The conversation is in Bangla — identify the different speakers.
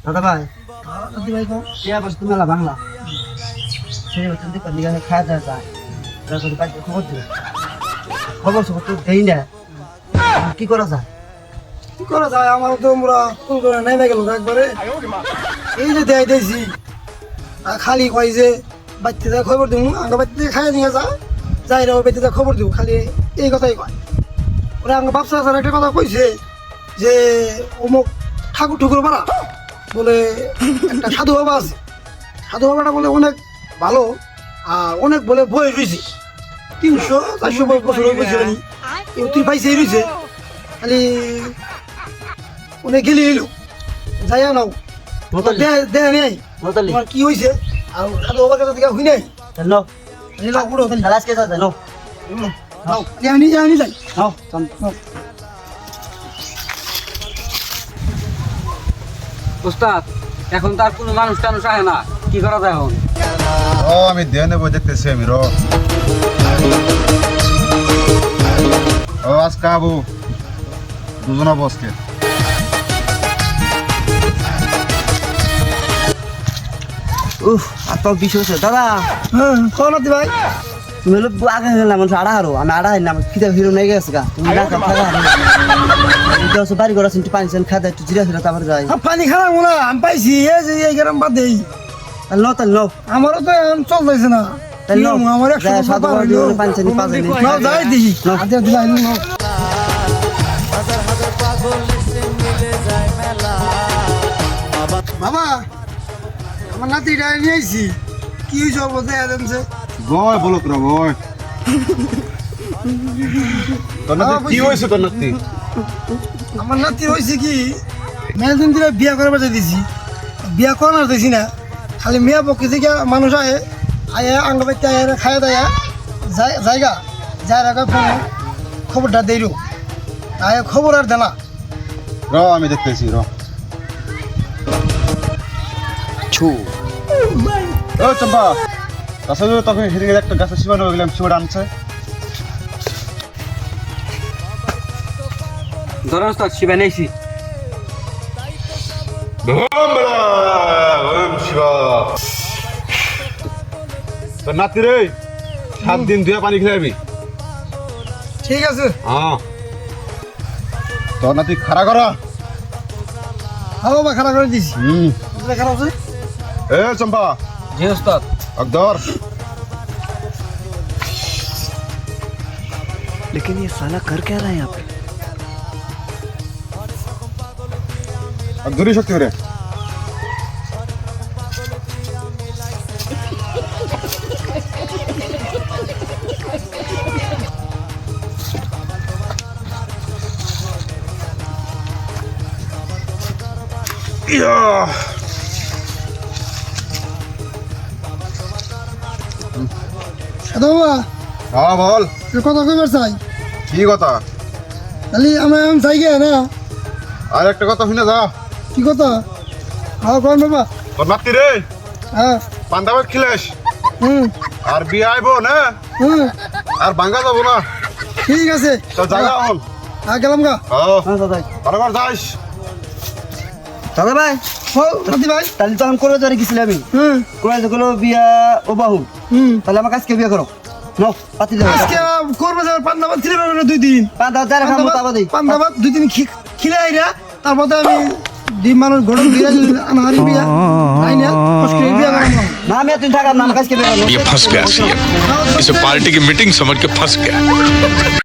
Speaker 1: দাদা ভাই দাদি ভাই কো টিয়া বস তুমি মেলা বাংলা সেই বছর দিকে লিগা খাওয়া দাওয়া যায় তারপরে কাছে খবর দিও খবর সব তো দেই না কি করা যায়
Speaker 2: কি করা যায় আমার তো আমরা কোন করে নাই গেল একবারে এই যে দেয় দিয়েছি খালি কয় যে বাচ্চাদের খবর দিব আঙ্গা বাচ্চাদের খাইয়ে নিয়ে যা যাই রে বাচ্চাদের খবর দিব খালি এই কথাই কয় ওরা আঙ্গা বাপসা স্যার একটা কথা কইছে যে অমুক ঠাকুর ঠুকুর পাড়া বলে একটা সাধু বাবা আছে সাধু বাবাটা বলে অনেক ভালো আর অনেক বলে বই রয়েছে 300-400 বছর হয়ে গেছে তুই পাইছে রয়েছে খালি অনেক গেলি এলো যাইয়া নাও দেয় নেই
Speaker 1: নতালি
Speaker 2: তোমার কি হয়েছে আর সাধু বাবার কাছে থেকে হই নাই
Speaker 1: নো
Speaker 2: নিলাম পুরো
Speaker 1: খালাস কে যাবে নো
Speaker 2: নাও জানি জানি যাই
Speaker 1: নাও চল
Speaker 2: নাও
Speaker 3: উস্তাদ এখন তার কোনো মানুষ টানুষ আহে না কি করা যায় এখন
Speaker 4: ও আমি দিয়ে নেবো দেখতেছি আমি ও আজকে আবু দুজনা বসকে
Speaker 1: উফ আর তো বিষয় আছে দাদা
Speaker 2: হ্যাঁ কোন দি ভাই
Speaker 1: তুমি লোক আগে গেলাম মানুষ আড়া হারো আমি আড়া হারি না আমার খিদে হিরো নেই গেছে গা তুমি না খাওয়া হারো বাড়ি ঘর আছে পানি চান খাওয়া একটু জিরা ফিরা তারপরে যাই
Speaker 2: পানি খারাপ না আমি পাইছি এই যে এই গ্রাম বাদ দেই
Speaker 1: তাহলে নো
Speaker 2: আমারও তো এখন চলতেছে না
Speaker 1: তাহলে নো
Speaker 2: আমার 100
Speaker 1: সাত বার দিয়ে পানি চান পাঁচ দিন
Speaker 2: নাও যাই দেখি আদে দিলাই নাও বাবা আমার নাতিটা নিয়ে আইছি কি হয়েছে বলতে আদেনছে
Speaker 4: বয় বলো তোরা বয় তোর নাতি কি হয়েছে তোর নাতি
Speaker 2: আমার নাতি হয়েছে কি মেয়েদিন দিনে বিয়া করে বাজাই দিছি বিয়া করানোর দিছি না খালি মেয়ে পক্ষে থেকে মানুষ আয়ে আয়ে আঙ্গ বাইতে আয়ে খাইয়া দেয়া জায়গা যাই রাখা ফোন খবরটা দেই রো আয়ে খবর আর দেনা
Speaker 4: আমি দেখতেছি ও চম্পা আসলে তখন হেরে একটা গাছের সীমানা হয়ে গেলাম সীমাটা আনছে
Speaker 3: ধরেন উস্তাদ শিবা নেইছি
Speaker 4: তোর নাতি রে 7 দিন ধুয়ে পানি খেলাবি
Speaker 2: ঠিক আছে
Speaker 4: হ্যাঁ তোর নাতি খাড়া করা
Speaker 2: হ্যাঁ বাবা খারাপ করে দিছি খারাপ আছে
Speaker 4: এ চম্পা
Speaker 3: জি উস্তাদ
Speaker 4: আকদর
Speaker 1: लेकिन ये साला कर क्या रहा है यहाँ पे
Speaker 4: আকদরি শক্তি রে
Speaker 2: সাদা বাবা
Speaker 4: হ্যাঁ বল
Speaker 2: এ কথা কইবার চাই
Speaker 4: কি কথা
Speaker 2: তাহলে আমরা এখন চাই গে না
Speaker 4: আর একটা কথা শুনে যা
Speaker 2: কি কথা হ্যাঁ কোন বাবা
Speaker 4: তোর নাতি রে
Speaker 2: হ্যাঁ
Speaker 4: পান্তাবাদ খিলেস
Speaker 2: হুম
Speaker 4: আর বিয়ে আইবো না
Speaker 2: হুম
Speaker 4: আর ভাঙ্গা যাবো না
Speaker 2: ঠিক আছে
Speaker 4: তো জায়গা হল
Speaker 2: হ্যাঁ গেলাম গা
Speaker 1: हाँ दादा
Speaker 4: বরাবর যাইস
Speaker 1: दादा भाई
Speaker 2: ও নাতি ভাই
Speaker 1: তাহলে তো আমি করে যারে গেছিলাম আমি
Speaker 2: হুম
Speaker 1: করে যখন বিয়া ও বাহু
Speaker 2: হুম
Speaker 1: তাহলে আমাকে আজকে বিয়া করো নো পাতি দাও
Speaker 2: আজকে করবে যাবে পান্দাবাদ ছিলে পারবে না 2 দিন
Speaker 1: পাঁচ দাও খাবো তাবা দেই
Speaker 2: পান্দাবাদ 2 দিন খিলে আইরা তারপরে আমি ডিম মানুষ গরম বিয়া আনারি বিয়া আইনা কষ্ট বিয়া করাম
Speaker 1: না আমি তুই থাকা না আমাকে আজকে বিয়া করো
Speaker 5: ये फंस गया सीएम इसे पार्टी की मीटिंग समझ के फंस गया